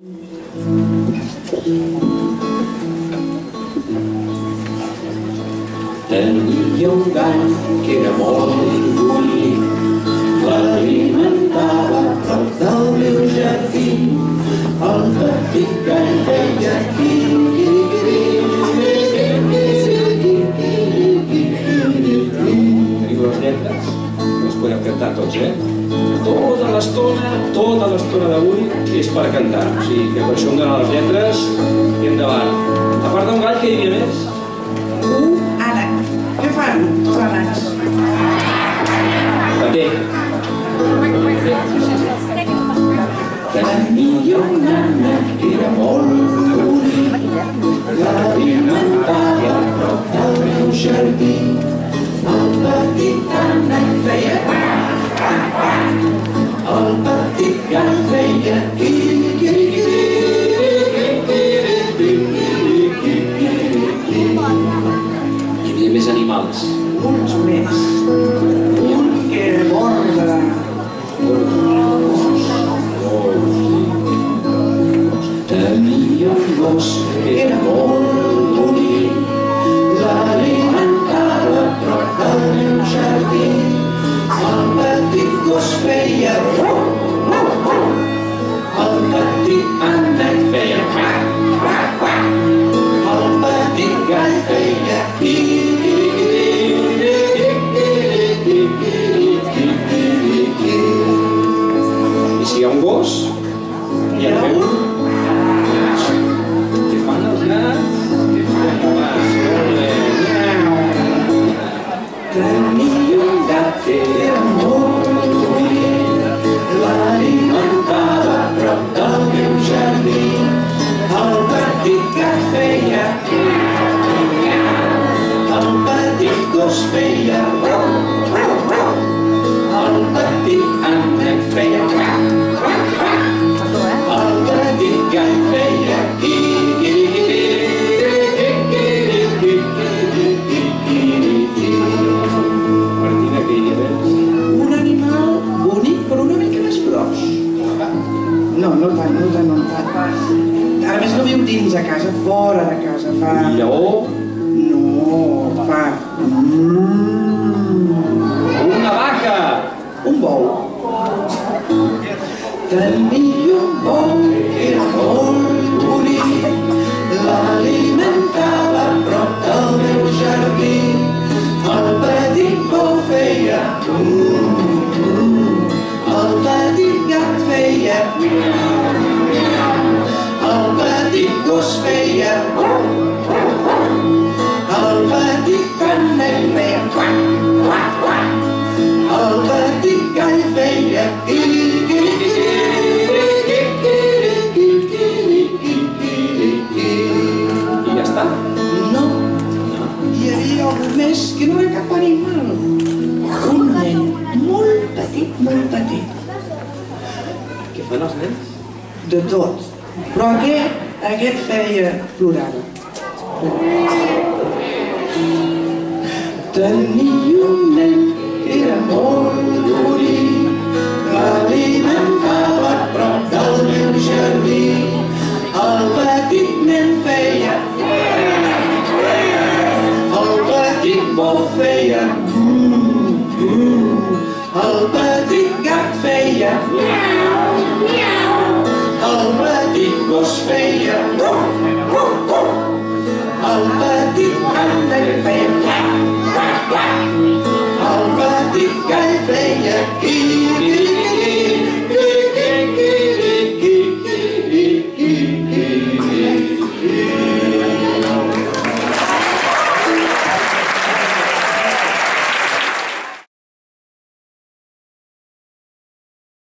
Tenia un gall que era molt bonic, l'alimentava a prop del meu jardí. El petit gall feia Teniu les lletres? Les podem cantar tots, Tota l'estona d'avui és per cantar. O sigui que per això em donen les lletres i endavant. A part d'un gall, què hi havia més? Ànec. Què fan els ànecs? També. Tenia un ànec que era molt bonic, l'alimentava a prop del meu jardí. El petit ànec feia el petit gall feia Hi havia més animals. Uns més. Un que era borda. Tenia un gos que era molt bonic, l'alimentava a prop del meu jardí. El petit gos feia el petit ànec feia el petit gall feia I si hi ha un gos, hi ha un què fan els nats? Què fan? Tenia un gat que era molt bonic, l'alimentava a prop del meu jardí. El petit gat feia el petit gos feia el petit ànec feia el petit gall feia Martina, què hi ha? Un animal bonic però una mica més gros. No tant. A més no viu dins a casa, fora de casa. Fa... Un lleó? No, fa... Una vaca! Un bou. Tenia un bou que era molt bonic, l'alimentava a prop del meu jardí. El petit bou feia el petit gat feia el petit gos feia el petit ànec feia el petit gall feia I ja està? No. Hi havia algú més que no era cap animal. Un nen molt petit. Què fan els nens? De tot. Però aquest feia plorava. Tenia un nen que era molt bonic, l'alimentava a prop del meu jardí. El petit nen feia el petit bou feia el petit gat feia el petit gos feia el petit ànec feia